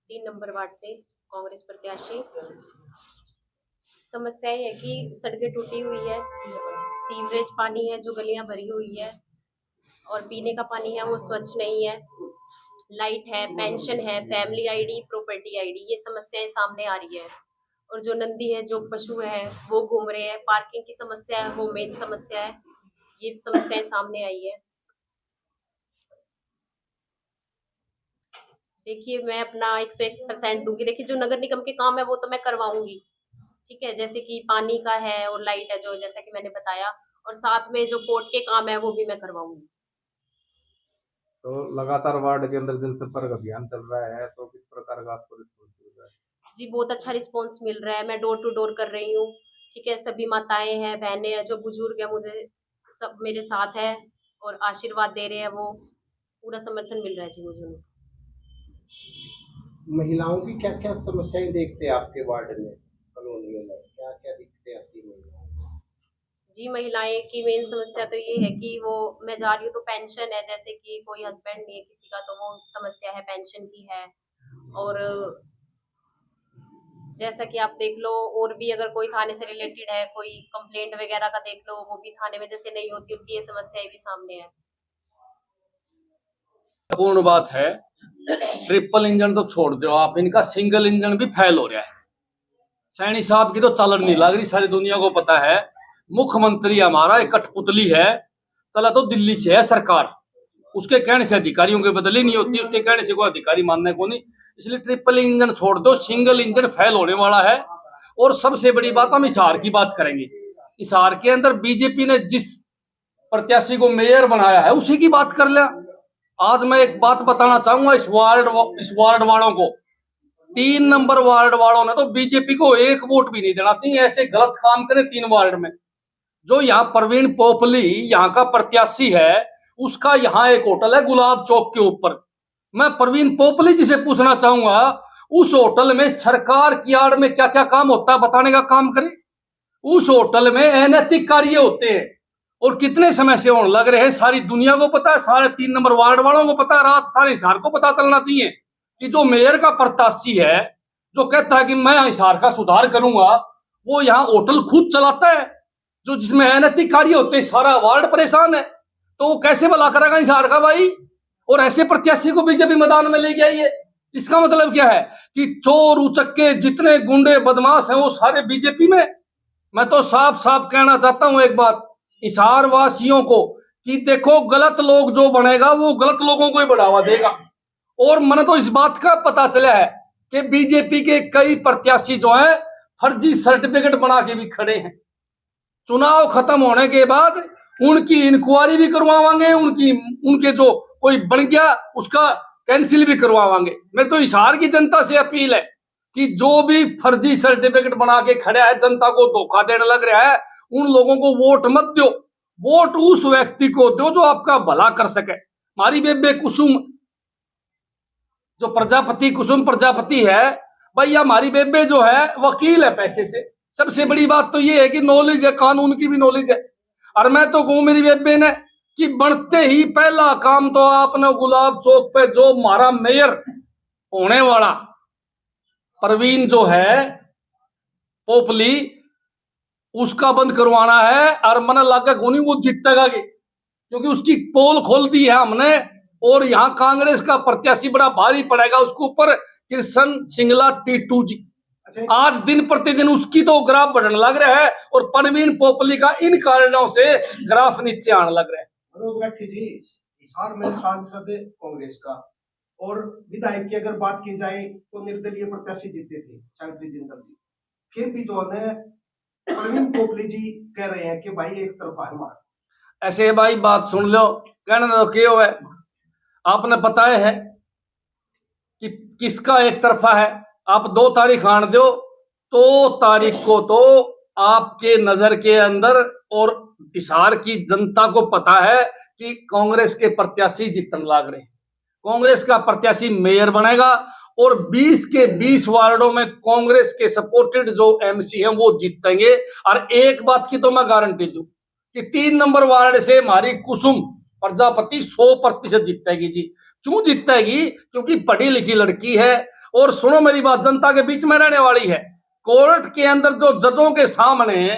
3 number ward से कांग्रेस प्रत्याशी। समस्या ये है कि सड़कें टूटी हुई है, सीवरेज पानी है जो गलियां भरी हुई है, और पीने का पानी है वो स्वच्छ नहीं है। लाइट है, पेंशन है, फैमिली आईडी, प्रॉपर्टी आईडी, ये समस्याएं सामने आ रही है। और जो नंदी है, जो पशु है वो घूम रहे हैं। पार्किंग की समस्या है, वो मेन समस्या है। ये समस्याएं सामने आई है। देखिए, मैं अपना 101% दूंगी। देखिए, जो नगर निगम के काम है वो तो मैं करवाऊंगी, ठीक है, जैसे कि पानी का है और लाइट है, जो जैसा कि मैंने बताया, और साथ में जो कोर्ट के काम है वो भी मैं करवाऊंगी। तो लगातार वार्ड के अंदर जनसंपर्क अभियान चल रहा है, तो किस प्रकार का आपको रिस्पॉन्स मिल रहा है? जी, बहुत अच्छा रिस्पॉन्स मिल रहा है। मैं डोर टू डोर कर रही हूँ, ठीक है। सभी माताएं हैं, बहनें हैं, जो बुजुर्ग है, मुझे सब मेरे साथ है और आशीर्वाद दे रहे हैं। वो पूरा समर्थन मिल रहा है जी मुझे। महिलाओं की क्या क्या समस्याएं देखते हैं आपके वार्ड में, कॉलोनियों में क्या क्या दिखते हैं आपकी महिलाओं? जी, महिलाएं की मेन समस्या तो ये है कि वो, मैं जा रही हूँ तो पेंशन है, जैसे कि कोई हस्बैंड नहीं है किसी का, तो वो समस्या है, पेंशन की है। और जैसा कि आप देख लो, और भी अगर कोई थाने से रिलेटेड है, कोई कंप्लेंट वगैरह का देख लो, वो भी थाने में जैसे नहीं होती, उनकी ये समस्याएं भी सामने है। पूर्ण बात है, ट्रिपल इंजन तो छोड़ दो आप, इनका सिंगल इंजन भी फेल हो रहा है। सैनी साहब की तो चालन नहीं लग रही, सारी दुनिया को पता है। मुख्यमंत्री हमारा एक कठपुतली है, चला तो दिल्ली से है सरकार, उसके कहने से अधिकारियों की बदली नहीं होती, उसके कहने से कोई अधिकारी मानने को नहीं। इसलिए ट्रिपल इंजन छोड़ दो, सिंगल इंजन फेल होने वाला है। और सबसे बड़ी बात, हम हिसार की बात करेंगे। हिसार के अंदर बीजेपी ने जिस प्रत्याशी को मेयर बनाया है उसी की बात कर लिया। आज मैं एक बात बताना चाहूंगा इस वार्ड वालों को, 3 नंबर वार्ड वालों ने तो बीजेपी को एक वोट भी नहीं देना चाहिए। ऐसे गलत काम करे 3 वार्ड में। जो यहाँ प्रवीण पोपली यहाँ का प्रत्याशी है, उसका यहाँ एक होटल है गुलाब चौक के ऊपर। मैं प्रवीण पोपली जी से पूछना चाहूंगा, उस होटल में सरकार की आड़ में क्या क्या काम होता है बताने का काम करे। उस होटल में अनैतिक कार्य होते हैं और कितने समय से होने लग रहे हैं, सारी दुनिया को पता है, सारे 3 नंबर वार्ड वालों को पता है, रात सारे हिसार को पता चलना चाहिए कि जो मेयर का प्रत्याशी है, जो कहता है कि मैं हिसार का सुधार करूंगा, वो यहाँ होटल खुद चलाता है जो जिसमें अनैतिक कार्य होते हैं। सारा वार्ड परेशान है, तो वो कैसे भला करेगा हिसार का भाई? और ऐसे प्रत्याशी को बीजेपी मैदान में लेके आई है। इसका मतलब क्या है कि चोर उचक्के जितने गुंडे बदमाश हैं वो सारे बीजेपी में। मैं तो साफ साफ कहना चाहता हूं एक बात हिसार वासियों को, कि देखो, गलत लोग जो बनेगा वो गलत लोगों को ही बढ़ावा देगा। और मैंने तो इस बात का पता चला है कि बीजेपी के कई प्रत्याशी जो है फर्जी सर्टिफिकेट बना के भी खड़े हैं। चुनाव खत्म होने के बाद उनकी इंक्वायरी भी करवावांगे, उनके जो कोई बन गया उसका कैंसिल भी करवावांगे। मेरे तो हिसार की जनता से अपील है कि जो भी फर्जी सर्टिफिकेट बना के खड़ा है, जनता को धोखा देने लग रहा है, उन लोगों को वोट मत दो। वोट उस व्यक्ति को दो जो आपका भला कर सके। हमारी बेबे कुसुम, जो प्रजापति कुसुम प्रजापति है, भैया हमारी बेबे जो है वकील है पैसे से। सबसे बड़ी बात तो ये है कि नॉलेज है, कानून की भी नॉलेज है। और मैं तो कहूं मेरी बेबे ने कि बनते ही पहला काम तो आपने गुलाब चौक पे जो हमारा मेयर होने वाला प्रवीण जो है पोपली, उसका बंद करवाना है। और मन लगा कोनी वो जीतेगा, क्योंकि उसकी पोल खोल दी है हमने। और यहाँ कांग्रेस का प्रत्याशी बड़ा भारी पड़ेगा उसके ऊपर, कृष्ण सिंगला टीटू जी। आज दिन प्रतिदिन उसकी तो ग्राफ बढ़ने लग रहा है और प्रवीण पोपली का इन कारणों से ग्राफ नीचे आने लग रहा है। मनोज भट्टी जी, हिसार में सांसद कांग्रेस का और विधायक की अगर बात की जाए तो निर्दलीय प्रत्याशी जीते थे चैंपियन जिंदल जी, फिर भी जो है प्रवीण पोपली जी कह रहे हैं कि भाई एक तरफा है हमारा। ऐसे भाई बात सुन लो, कहने तो क्यों है, आपने बताया है कि किसका एक तरफा है। आप 2 तारीख आन दो, तो तारीख को तो आपके नजर के अंदर और हिसार की जनता को पता है कि कांग्रेस के प्रत्याशी जीतने लग रहे हैं। कांग्रेस का प्रत्याशी मेयर बनेगा और 20 के 20 वार्डों में कांग्रेस के सपोर्टेड जो एमसी हैं वो जीतेंगे। और एक बात की तो मैं गारंटी दूं कि 3 नंबर वार्ड से हमारी कुसुम प्रजापति 100% जीतेगी जी। क्यों जीतेगी? क्योंकि पढ़ी लिखी लड़की है। और सुनो मेरी बात, जनता के बीच में रहने वाली है। कोर्ट के अंदर जो जजों के सामने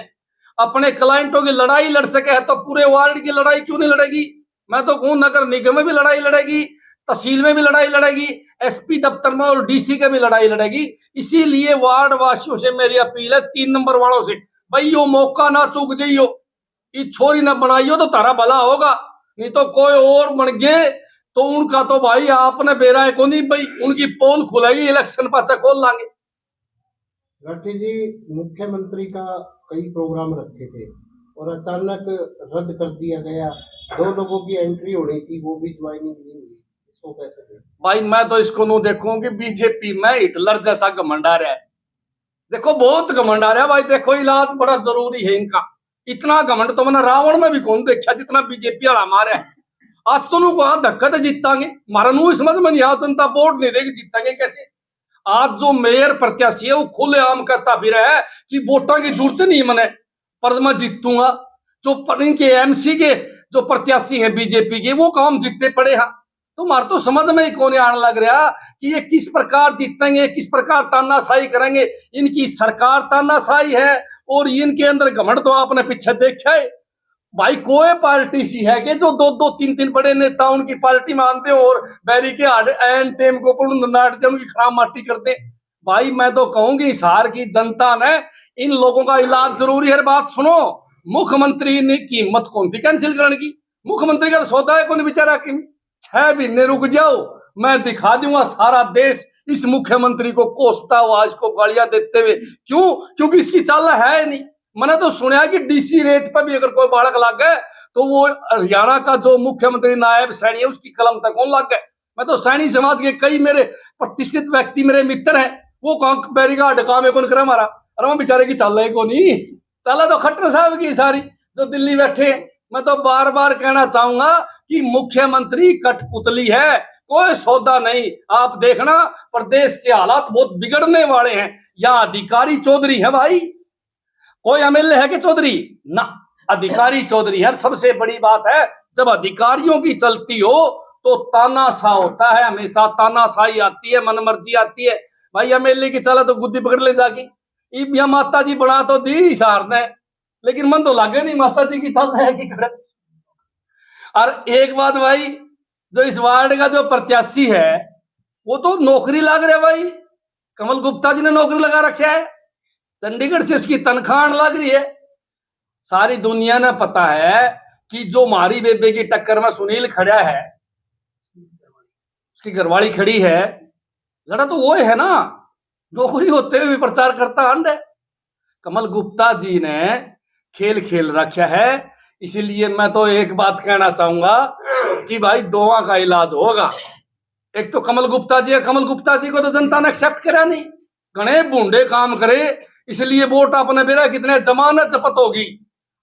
अपने क्लाइंटों की लड़ाई लड़ सके है, तो पूरे वार्ड की लड़ाई क्यों नहीं लड़ेगी? मैं तो कहूं नगर निगम में भी लड़ाई लड़ेगी, तहसील में भी लड़ाई लड़ेगी, एसपी दफ्तर में और डीसी के भी लड़ाई लड़ेगी। इसीलिए वार्ड वासियों से मेरी अपील है, 3 नंबर वालों से, भाई यो मौका ना चूक जाइयो, ये छोरी ना बनाइयो तो तारा भला होगा। नहीं तो कोई और बन गए तो उनका तो भाई आपने बेरा है को नहीं, भाई उनकी पोल खुलेगी, इलेक्शन पाचा खोल लांगे। राठी जी, मुख्यमंत्री का कई प्रोग्राम रखे थे और अचानक रद्द कर दिया गया। 2 लोगों की एंट्री होनी थी, वो भी ज्वाइनिंग नहीं हुई, इसको कैसे देखें? भाई मैं तो इसको नहीं देखूं कि बीजेपी में हिटलर जैसा घमंड आ रहा है। देखो बहुत घमंड आ रहा है भाई, देखो इलाज बड़ा जरूरी है इनका। इतना घमंड तो मैंने रावण में भी कौन देखा जितना बीजेपी वाला मारा है। आज तो धक्का तो जीतांगे, मारा नू समझ में नहीं आ, जनता वोट नहीं देगी, जीतांगे कैसे? आज जो मेयर प्रत्याशी है वो खुलेआम कहता फिर है कि वोटा की जरूरत नहीं मने, पर मैं जीतूंगा। जो इनके एमसी के जो प्रत्याशी है बीजेपी के, वो काम जीतते पड़े हैं। तो मार तो समझ में ही कौन आने लग रहा कि ये किस प्रकार जीतेंगे, किस प्रकार तानाशाही करेंगे। इनकी सरकार तानाशाही है और इनके अंदर घमंड तो आपने पीछे देखा है। भाई कोई पार्टी सी है कि जो 2-2, 3-3 बड़े नेता उनकी पार्टी मानते हो और बैरी के एन टेम को उनकी खराब माटी करते। भाई मैं तो कहूंगी इस हार की जनता ने इन लोगों का इलाज जरूरी है। बात सुनो, मुख्यमंत्री ने कीमत कौन थी कैंसिल करने की? मुख्यमंत्री का तो सौदा है कौन बेचारा की? 6 महीने रुक जाओ, मैं दिखा दूंगा सारा देश इस मुख्यमंत्री को कोसता हुआ, इसको गालियां देते हुए। क्यों? क्योंकि इसकी चाल है नहीं। मैंने तो सुना कि डीसी रेट पर भी अगर कोई बालक लग गए तो वो हरियाणा का जो मुख्यमंत्री नायब सैनी है उसकी कलम तक कौन लग गए। मैं तो सैनी समाज के कई मेरे प्रतिष्ठित व्यक्ति मेरे मित्र हैं, वो कौन बैरिकाड काम कौन करे हमारा, अरे बेचारे की चाल है को नहीं चाला तो खट्टर साहब की सारी जो दिल्ली बैठे। मैं तो बार बार कहना चाहूंगा कि मुख्यमंत्री कठपुतली है, कोई सौदा नहीं। आप देखना प्रदेश के हालात बहुत बिगड़ने वाले हैं। यहाँ अधिकारी चौधरी है भाई, कोई एमएलए है कि चौधरी ना, अधिकारी चौधरी है। सबसे बड़ी बात है जब अधिकारियों की चलती हो तो तानाशाह होता है, हमेशा तानाशाही आती है, मनमर्जी आती है। भाई एमएलए की चला तो गुद्दी पकड़ ले जाके, या माता जी बना तो दी इशार ने, लेकिन मन तो लागे नहीं माता जी की चल है कि करे। और एक बात भाई, जो इस वार्ड का जो प्रत्याशी है वो तो नौकरी लग रहा है भाई, कमल गुप्ता जी ने नौकरी लगा रखा है, चंडीगढ़ से उसकी तनख्वाह लग रही है। सारी दुनिया ने पता है कि जो मारी बेबे की टक्कर में सुनील खड़ा है, उसकी घरवाली खड़ी है, लड़ा तो वो है ना, नौकरी होते हुए भी प्रचार करता अंड है। कमल गुप्ता जी ने खेल खेल रखा है। इसीलिए मैं तो एक बात कहना चाहूंगा कि भाई दोवा का इलाज होगा। एक तो कमल गुप्ता जी है, कमल गुप्ता जी को तो जनता ने एक्सेप्ट करा नहीं, घने बूंदे काम करे, इसलिए वोट अपने बेरा कितने जमानत जपत होगी।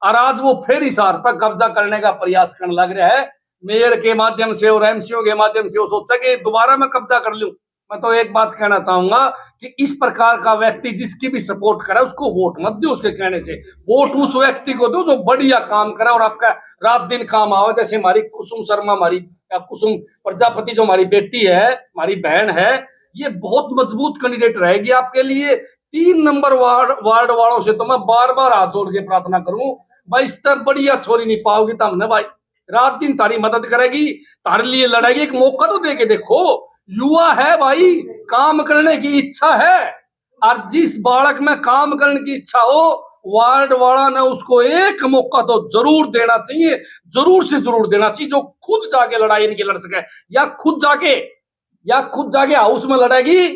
और आज वो फिर इस हार पर कब्जा करने का प्रयास करने लग रहा है, मेयर के माध्यम से और एमसीओ के माध्यम से। वो सोचा कि दोबारा मैं कब्जा कर लूं। मैं तो एक बात कहना चाहूंगा कि इस प्रकार का व्यक्ति जिसकी भी सपोर्ट करे उसको वोट मत दो, उसके कहने से वोट उस व्यक्ति को दो जो बढ़िया काम करे और आपका रात दिन काम आवे। जैसे हमारी कुसुम शर्मा, हमारी कुसुम प्रजापति जो हमारी बेटी है, हमारी बहन है, ये बहुत मजबूत कैंडिडेट रहेगी आपके लिए। 3 नंबर वार्ड वालों से तो मैं बार बार हाथ जोड़ के प्रार्थना करूं, भाई इस तरह बढ़िया छोरी नहीं पाओगी तो हमने भाई रात दिन तारी मदद करेगी, तारे लिए लड़ेगी। एक मौका तो दे के देखो, युवा है भाई, काम करने की इच्छा है, और जिस बालक में काम करने की इच्छा हो वार्ड वाला ने उसको एक मौका तो जरूर देना चाहिए, जरूर से जरूर देना चाहिए, जो खुद जाके लड़ाई इनकी लड़ सके, या खुद जाके हाउस में लड़ेगी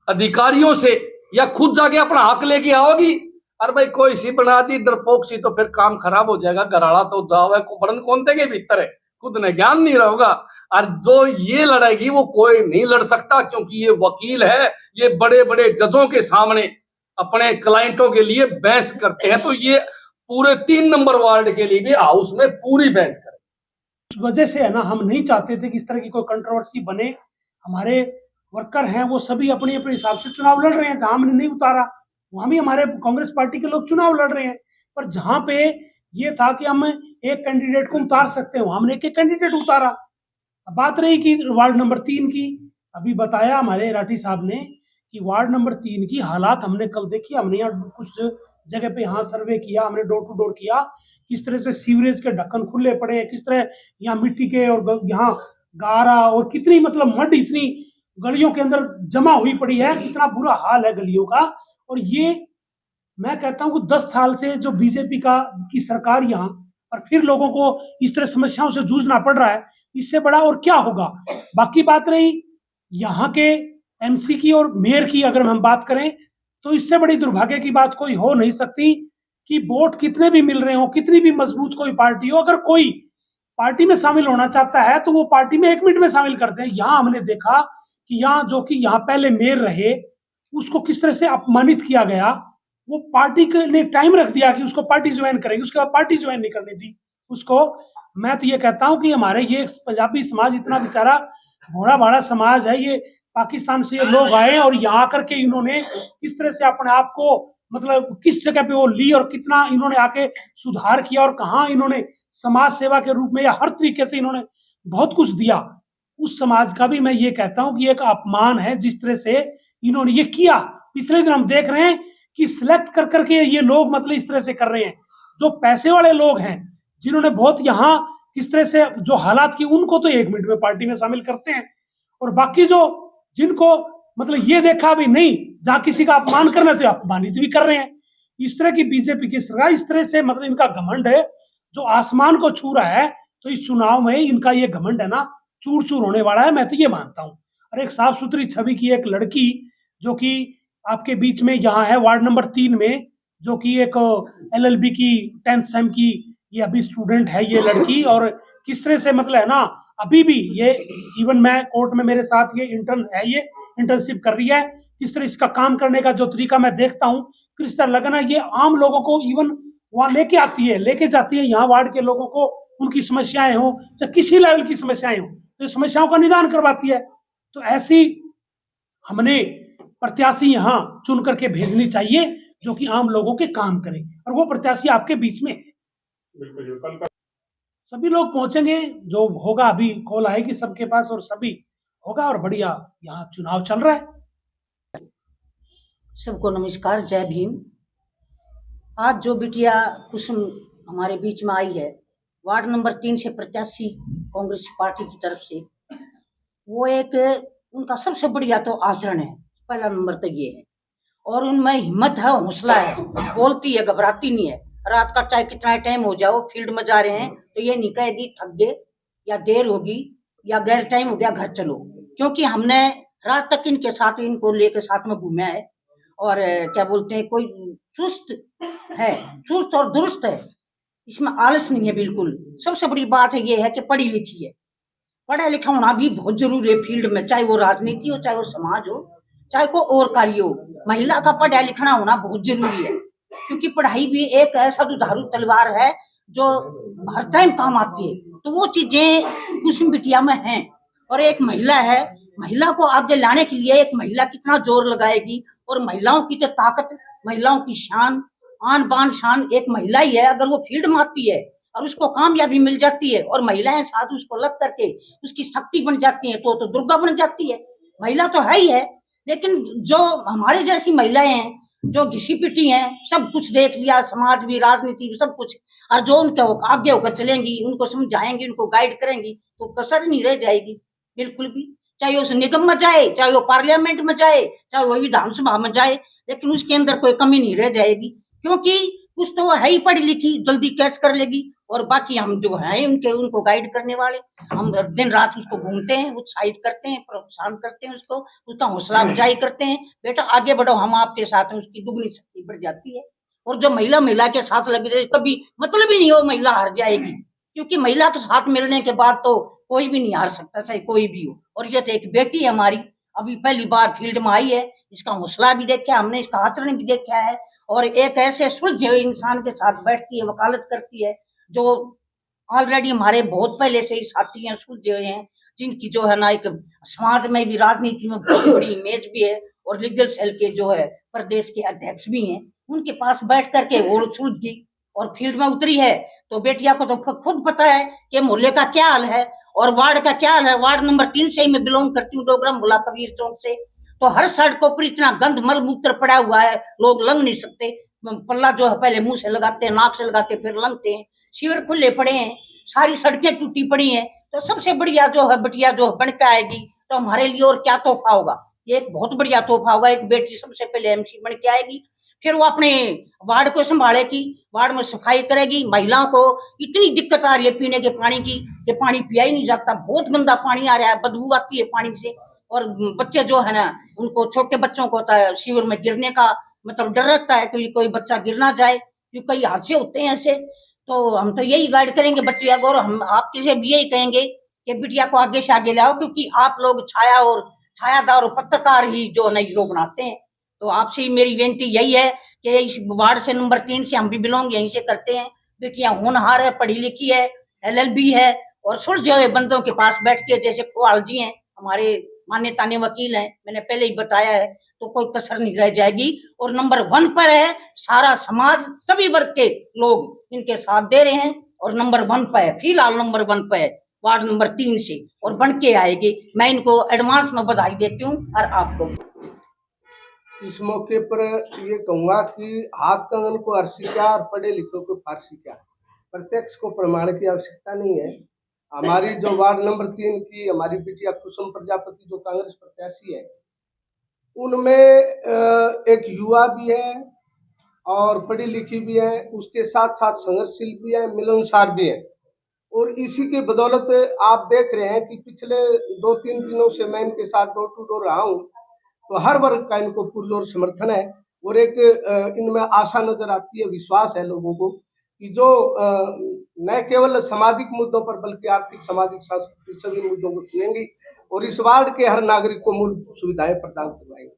अधिकारियों से, या खुद जाके अपना हक लेके आओगी। अरे भाई कोई सी बना दी डरपोक सी तो फिर काम खराब हो जाएगा। घराड़ा तो जाओ है कौन के भीतर है, खुद ने ज्ञान नहीं रहेगा। और जो ये लड़ेगी वो कोई नहीं लड़ सकता, क्योंकि ये वकील है, ये बड़े बड़े जजों के सामने अपने क्लाइंटों के लिए बहस करते हैं। तो ये पूरे 3 नंबर वार्ड के लिए भी हाउस में पूरी बहस करें। उस वजह से है ना, हम नहीं चाहते थे कि इस तरह की कोई कंट्रोवर्सी बने। हमारे वर्कर हैं वो सभी अपने अपने हिसाब से चुनाव लड़ रहे हैं। जहां हमने नहीं उतारा वहां भी हमारे कांग्रेस पार्टी के लोग चुनाव लड़ रहे हैं, पर जहां पे ये था कि हम एक कैंडिडेट को उतार सकते हैं वहां हमने एक कैंडिडेट उतारा। अब बात रही कि वार्ड नंबर 3 की, अभी बताया हमारे राठी साहब ने कि वार्ड नंबर 3 की हालात हमने कल देखी। हमने यहाँ कुछ जगह पे यहाँ सर्वे किया, हमने डोर टू डोर किया, किस तरह से सीवरेज के ढक्कन खुले पड़े हैं, किस तरह यहाँ मिट्टी के और यहाँ गारा और कितनी मतलब मड इतनी गलियों के अंदर जमा हुई पड़ी है, कितना बुरा हाल है गलियों का। और ये मैं कहता हूँ कि 10 साल से जो बीजेपी की सरकार यहाँ, और फिर लोगों को इस तरह समस्याओं से जूझना पड़ रहा है, इससे बड़ा और क्या होगा। बाकी बात रही यहाँ के एमसी की और मेयर की, अगर हम बात करें तो इससे बड़ी दुर्भाग्य की बात कोई हो नहीं सकती कि वोट कितने भी मिल रहे हो, कितनी भी मजबूत कोई पार्टी हो, अगर कोई पार्टी में शामिल होना चाहता है तो वो पार्टी में 1 मिनट में शामिल करते हैं। यहाँ हमने देखा कि यहाँ जो कि यहाँ पहले मेयर रहे उसको किस तरह से अपमानित किया गया। वो पार्टी ने टाइम रख दिया कि उसको पार्टी ज्वाइन करेंगे, उसके बाद पार्टी ज्वाइन नहीं करनी थी उसको। मैं तो ये कहता हूँ कि हमारे ये पंजाबी समाज इतना बेचारा घोड़ा भाड़ा समाज है, ये पाकिस्तान से ये लोग आए और यहाँ आकर के इन्होंने किस तरह से अपने आप को मतलब किस जगह पे वो ली और कितना इन्होंने आके सुधार किया और कहाँ इन्होंने समाज सेवा के रूप में या हर तरीके से इन्होंने बहुत कुछ दिया। उस समाज का भी मैं ये कहता हूँ कि एक अपमान है जिस तरह से इन्होंने ये किया। पिछले दिन हम देख रहे हैं कि सिलेक्ट कर करके ये लोग मतलब इस तरह से कर रहे हैं, जो पैसे वाले लोग हैं जिन्होंने बहुत यहाँ किस तरह से जो हालात की, उनको तो 1 मिनट में पार्टी में शामिल करते हैं, और बाकी जो जिनको मतलब ये देखा भी नहीं, जहां किसी का अपमान करना तो अपमानित भी कर रहे हैं। इस तरह की बीजेपी की सरकार, इस तरह से मतलब इनका घमंड है जो आसमान को छू रहा है। तो इस चुनाव में इनका ये घमंड है ना, चूर चूर होने वाला है, मैं तो ये मानता हूँ। और एक साफ सुथरी छवि की एक लड़की जो कि आपके बीच में यहाँ है वार्ड नंबर 3 में, जो कि एक LLB की 10th सेम की ये अभी स्टूडेंट है ये लड़की, और किस तरह से मतलब है ना अभी भी ये इवन मैं कोर्ट में मेरे साथ ये इंटर्न है, ये इंटर्नशिप कर रही है। किस तरह इसका काम करने का जो तरीका मैं देखता हूँ, किस तरह लगना ये आम लोगों को इवन वहां लेके आती है, लेके जाती है यहाँ वार्ड के लोगों को, उनकी समस्याएं हो चाहे किसी लेवल की समस्याएं हो तो समस्याओं का निदान करवाती है। तो ऐसी हमने प्रत्याशी यहाँ चुन करके भेजनी चाहिए जो कि आम लोगों के काम करे, और वो प्रत्याशी आपके बीच में है। सभी लोग पहुंचेंगे, जो होगा अभी कॉल आएगी सबके पास और सभी होगा, और बढ़िया यहाँ चुनाव चल रहा है। सबको नमस्कार, जय भीम। आज जो बिटिया कुसुम हमारे बीच में आई है, वार्ड नंबर 3 से प्रत्याशी कांग्रेस पार्टी की तरफ से, वो एक उनका सबसे बढ़िया तो आचरण है, पहला नंबर तो ये है। और उनमें हिम्मत है, हौसला है, बोलती है, घबराती नहीं है। रात का चाहे कितना टाइम हो जाओ, फील्ड में जा रहे हैं तो ये नहीं कहेगी थक गए या देर होगी या गैर टाइम हो गया, घर चलो। क्योंकि हमने रात तक इनके साथ, इनको लेकर साथ में घूमा है, और क्या बोलते हैं, कोई चुस्त है, चुस्त और दुरुस्त है, इसमें आलस नहीं है बिल्कुल। सबसे बड़ी बात है ये है कि पढ़ी लिखी है। पढ़ा लिखा होना भी बहुत जरूरी है फील्ड में, चाहे वो राजनीति हो, चाहे वो समाज हो, चाहे कोई और कार्य हो। महिला का पढ़ा लिखना होना बहुत जरूरी है, क्योंकि पढ़ाई भी एक ऐसा दुधारू तलवार है जो हर टाइम काम आती है। तो वो चीजें कुसुम बिटिया में हैं। और एक महिला है, महिला को आगे लाने के लिए एक महिला कितना जोर लगाएगी, और महिलाओं की तो ताकत, महिलाओं की शान, आन बान शान एक महिला ही है। अगर वो फील्ड में आती है और उसको कामयाबी मिल जाती है और महिलाएं साथ उसको लग करके उसकी शक्ति बन जाती है, तो दुर्गा बन जाती है। महिला तो है ही है, लेकिन जो हमारी जैसी महिलाएं हैं जो घिसी पिटी हैं, सब कुछ देख लिया, समाज भी, राजनीति भी, सब कुछ, और जो उनके आगे होकर चलेंगी, उनको समझाएंगी, उनको गाइड करेंगी, तो कसर नहीं रह जाएगी बिल्कुल भी। चाहे उस निगम में जाए, चाहे वो पार्लियामेंट में जाए, चाहे वो विधानसभा में जाए, लेकिन उसके अंदर कोई कमी नहीं रह जाएगी, क्योंकि कुछ तो वो है ही पढ़ी लिखी, जल्दी कैच कर लेगी। और बाकी हम जो है उनको गाइड करने वाले, हम दिन रात उसको घूमते हैं, उत्साहित करते हैं, प्रोत्साहन करते हैं, उसको, उसका हौसला अफजाई करते हैं, बेटा आगे बढ़ो, हम आपके साथ हैं, उसकी दुगनी शक्ति बढ़ जाती है। और जो महिला के साथ लगी रहे, कभी मतलब ही नहीं हो महिला हार जाएगी, क्योंकि महिला के साथ मिलने के बाद तो कोई भी नहीं हार सकता, चाहे कोई भी हो। और ये तो एक बेटी है हमारी, अभी पहली बार फील्ड में आई है, इसका हौसला भी देखा हमने, इसका आचरण भी देखा है, और एक ऐसे सुलझे हुए इंसान के साथ बैठती है, वकालत करती है, जो ऑलरेडी हमारे बहुत पहले से ही साथी हैं, सुलझे हुए हैं, जिनकी जो है ना एक समाज में भी, राजनीति में बहुत बड़ी इमेज भी है, और लीगल सेल के जो है प्रदेश के अध्यक्ष भी हैं। उनके पास बैठ करके वो सुलझ गई और फील्ड में उतरी है। तो बेटिया को तो खुद पता है कि मोहल्ले का क्या हाल है, और वार्ड का क्या है, वार्ड नंबर 3 से ही मैं बिलोंग करती हूँ, डोगरम भुला कबीर चौक से। तो हर सड़क के ऊपर इतना गंद मल मूत्र पड़ा हुआ है, लोग लंघ नहीं सकते। पल्ला जो है पहले मुंह से लगाते हैं, नाक से लगाते हैं, फिर लंघते हैं। शिविर खुले पड़े हैं, सारी सड़कें टूटी पड़ी हैं। तो सबसे बढ़िया जो है बिटिया जो बन के आएगी तो हमारे लिए और क्या तोहफा होगा, ये एक बहुत बढ़िया तोहफा होगा। एक बेटी सबसे पहले एमसी बन के आएगी, फिर वो अपने वार्ड को संभालेगी, वार्ड में सफाई करेगी। महिलाओं को इतनी दिक्कत आ रही है पीने के पानी की कि पानी पिया ही नहीं जाता, बहुत गंदा पानी आ रहा है, बदबू आती है पानी से। और बच्चे जो है ना, उनको छोटे बच्चों को होता है शिविर में गिरने का मतलब डर रहता है कि कोई बच्चा गिर ना जाए, क्योंकि कई हादसे होते हैं ऐसे। तो हम तो यही गाइड करेंगे बच्चिया को, और हम आपके से भी यही कहेंगे कि बिटिया को आगे से आगे लाओ, क्योंकि आप लोग छायादार और पत्रकार ही जो नई हीरो बनाते हैं। तो आपसे मेरी बेनती यही है कि इस वार्ड से नंबर 3 से हम भी बिलोंग यहीं से करते हैं। बेटियां होनहार है, पढ़ी लिखी है, LLB है, और सुलझे हुए बंदों के पास बैठती है, जैसे कुआल जी हैं हमारे मान्य ताने वकील हैं, मैंने पहले ही बताया है। तो कोई कसर नहीं रह जाएगी, और नंबर 1 पर है सारा समाज, सभी वर्ग के लोग इनके साथ दे रहे हैं, और नंबर 1 पर है, फिलहाल नंबर 1 पर है वार्ड नंबर 3 से, और बन के आएगी। मैं इनको एडवांस में बधाई देती हूँ। और आपको इस मौके पर ये कहूंगा कि हाथ कंगन को अर्शी क्या और पढ़े लिखे को फारसी क्या, प्रत्यक्ष को प्रमाण की आवश्यकता नहीं है। हमारी जो वार्ड नंबर 3 की हमारी बिटिया कुसुम प्रजापति जो कांग्रेस प्रत्याशी है, उनमें एक युवा भी है और पढ़ी लिखी भी है, उसके साथ साथ संघर्षशील भी है, मिलनसार भी है। और इसी के बदौलत आप देख रहे हैं कि पिछले 2-3 दिनों से मैं इनके साथ डोर टू डोर रहा हूँ, तो हर वर्ग का इनको पुरजोर समर्थन है। और एक इनमें आशा नजर आती है, विश्वास है लोगों को कि जो न केवल सामाजिक मुद्दों पर बल्कि आर्थिक, सामाजिक, सांस्कृतिक सभी मुद्दों को चुनेंगी और इस वार्ड के हर नागरिक को मूल सुविधाएं प्रदान करवाएंगे।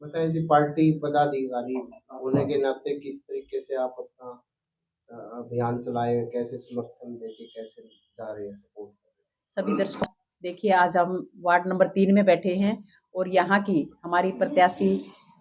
बताइए जी, पार्टी पदाधिकारी होने के नाते किस तरीके से आप अपना अभियान चलाए, कैसे समर्थन देके कैसे जा रहे हैं, सपोर्ट? सभी दर्शकों, देखिए आज हम वार्ड नंबर 3 में बैठे हैं, और यहाँ की हमारी प्रत्याशी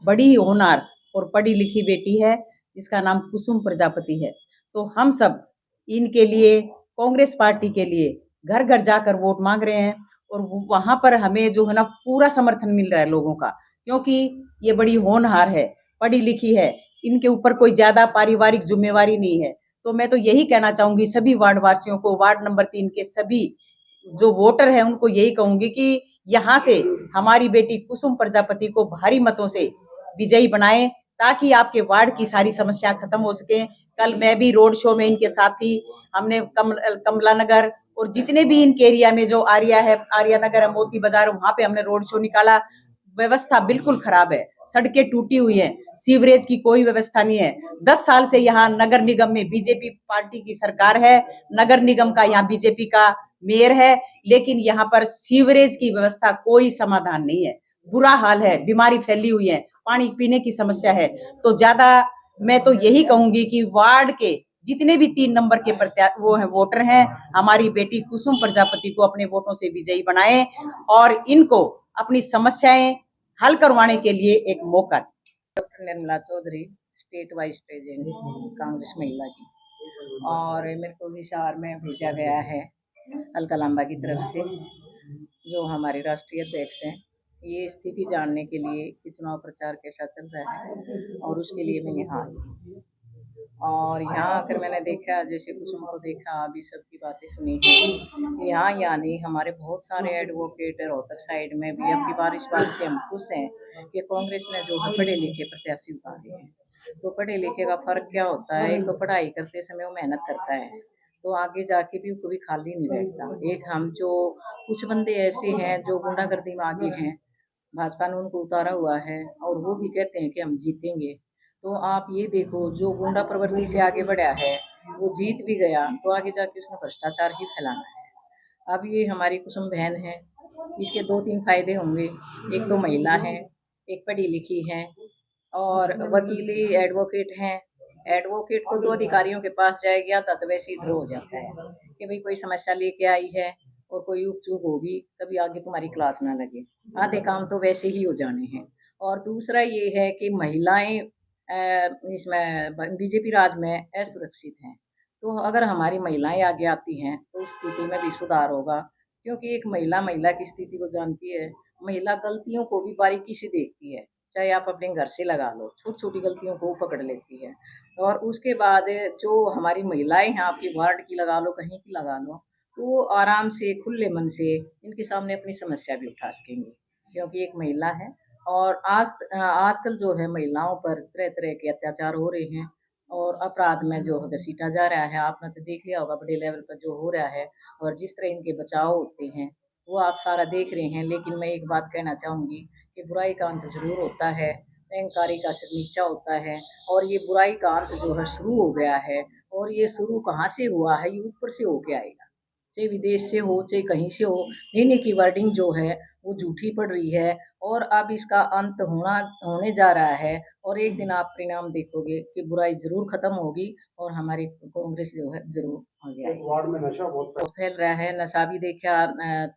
बड़ी ही होनहार और पढ़ी लिखी बेटी है, जिसका नाम कुसुम प्रजापति है। तो हम सब इनके लिए, कांग्रेस पार्टी के लिए घर घर जाकर वोट मांग रहे हैं, और वहाँ पर हमें जो है ना पूरा समर्थन मिल रहा है लोगों का, क्योंकि ये बड़ी होनहार है, पढ़ी लिखी है, इनके ऊपर कोई ज्यादा पारिवारिक जिम्मेवारी नहीं है। तो मैं तो यही कहना चाहूंगी सभी वार्ड वासियों को, वार्ड नंबर 3 के सभी जो वोटर हैं उनको यही कहूंगी कि यहाँ से हमारी बेटी कुसुम प्रजापति को भारी मतों से विजयी बनाएं, ताकि आपके वार्ड की सारी समस्या खत्म हो सके। कल मैं भी रोड शो में इनके साथ थी, हमने कमला नगर और जितने भी इनके एरिया में जो आर्या नगर है, मोती बाजार, वहां पे हमने रोड शो निकाला। व्यवस्था बिल्कुल खराब है, सड़कें टूटी हुई हैं, सीवरेज की कोई व्यवस्था नहीं है। 10 साल से यहाँ नगर निगम में बीजेपी पार्टी की सरकार है, नगर निगम का यहाँ बीजेपी का मेयर है, लेकिन यहाँ पर सीवरेज की व्यवस्था कोई समाधान नहीं है, बुरा हाल है, बीमारी फैली हुई है, पानी पीने की समस्या है। तो ज्यादा मैं तो यही कहूंगी कि वार्ड के जितने भी 3 नंबर के वोटर हैं, हमारी बेटी कुसुम प्रजापति को अपने वोटों से विजयी बनाएं, और इनको अपनी समस्याएं हल करवाने के लिए एक मौका। Doctor Nirmala Chaudhary, state vice president Congress महिला की, और मेरे को हिसार में भेजा गया है अलका लांबा की तरफ से, जो हमारे राष्ट्रीय अध्यक्ष हैं। ये स्थिति जानने के लिए कि चुनाव प्रचार कैसा चल रहा है, और उसके लिए मैं यहाँ आई। और यहाँ आकर मैंने देखा, जैसे कुसुम को देखा, अभी सबकी बातें सुनी है। यहाँ यानी हमारे बहुत सारे एडवोकेट रोहतक साइड में भी अब की बार इस बात से हम खुश हैं कि कांग्रेस ने जो है पढ़े लिखे प्रत्याशी उतारे हैं। तो पढ़े लिखे का फर्क क्या होता है, एक तो पढ़ाई करते समय वो मेहनत करता है, तो आगे जाके भी कभी खाली नहीं बैठता। एक हम जो कुछ बंदे ऐसे हैं जो गुंडागर्दी में आगे हैं, भाजपा ने उनको उतारा हुआ है, और वो भी कहते हैं कि हम जीतेंगे। तो आप ये देखो, जो गुंडा प्रवृत्ति से आगे बढ़ा है वो जीत भी गया, तो आगे जाके उसने भ्रष्टाचार ही फैलाना है। अब ये हमारी कुसुम बहन है, इसके 2-3 फायदे होंगे। एक तो महिला है, एक पढ़ी लिखी है, और वकीली एडवोकेट हैं। एडवोकेट को तो अधिकारियों के पास जाएगा तो वैसे ही ड्रॉ हो जाता है कि भाई कोई समस्या लेके आई है और कोई उप चूक होगी कभी आगे तुम्हारी क्लास ना लगे। आधे काम तो वैसे ही हो जाने हैं। और दूसरा ये है कि महिलाएं इसमें बीजेपी राज में असुरक्षित हैं। तो अगर हमारी महिलाएं आगे आती हैं तो उस स्थिति में भी सुधार होगा, क्योंकि एक महिला की स्थिति को जानती है। महिला गलतियों को भी बारीकी से देखती है, चाहे आप अपने घर से लगा लो, छोटी छोटी गलतियों को पकड़ लेती है। और उसके बाद जो हमारी महिलाएं हैं, आपकी वार्ड की लगा लो, कहीं की लगा लो, तो वो आराम से खुले मन से इनके सामने अपनी समस्या भी उठा सकेंगी, क्योंकि एक महिला है। और आजकल जो है महिलाओं पर तरह तरह के अत्याचार हो रहे हैं और अपराध में जो है घसीटा जा रहा है। आपने तो देख लिया होगा बड़े लेवल पर जो हो रहा है, और जिस तरह इनके बचाव होते हैं वो आप सारा देख रहे हैं। लेकिन मैं एक बात कहना चाहूँगी कि बुराई का अंत ज़रूर होता है, निरंकारी का सिर नीचा होता है। और ये बुराई का अंत जो है शुरू हो गया है, और ये शुरू कहाँ से हुआ है, ये ऊपर से होके आएगा, चाहे विदेश से हो चाहे कहीं से हो। इन्हीं की वर्डिंग जो है वो झूठी पड़ रही है, और अब इसका अंत होने जा रहा है। और एक दिन आप परिणाम देखोगे कि बुराई ज़रूर ख़त्म होगी और हमारी कांग्रेस जो है ज़रूर आगे आएगी। वार्ड में नशा बहुत फैल रहा है, नशा भी देखा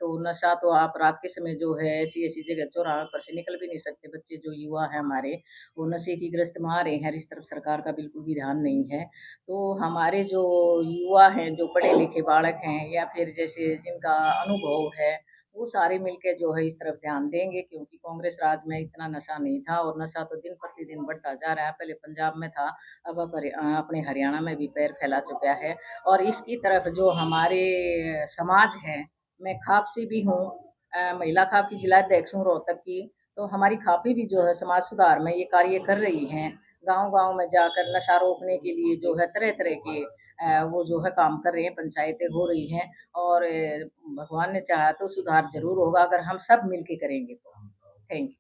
तो नशा तो आप रात के समय जो है ऐसी जगह चौराहे पर से निकल भी नहीं सकते। बच्चे जो युवा है हमारे, वो नशे की ग्रस्त में आ रहे हैं। इस तरफ सरकार का बिल्कुल भी ध्यान नहीं है। तो हमारे जो युवा हैं, जो पढ़े लिखे बालक हैं, या फिर जैसे जिनका अनुभव है, वो सारे मिलके जो है इस तरफ ध्यान देंगे, क्योंकि कांग्रेस राज में इतना नशा नहीं था, और नशा तो दिन प्रतिदिन बढ़ता जा रहा है। पहले पंजाब में था, अब अपने हरियाणा में भी पैर फैला चुका है। और इसकी तरफ जो हमारे समाज है, मैं खाप से भी हूँ, महिला खाप की जिला अध्यक्ष हूँ रोहतक की। तो हमारी खापी भी जो है समाज सुधार में ये कार्य कर रही हैं। गांव-गांव में जाकर नशा रोकने के लिए जो है तरह-तरह के वो जो है काम कर रहे हैं, पंचायतें हो रही हैं। और भगवान ने चाहा तो सुधार ज़रूर होगा, अगर हम सब मिल के करेंगे तो। Thank you.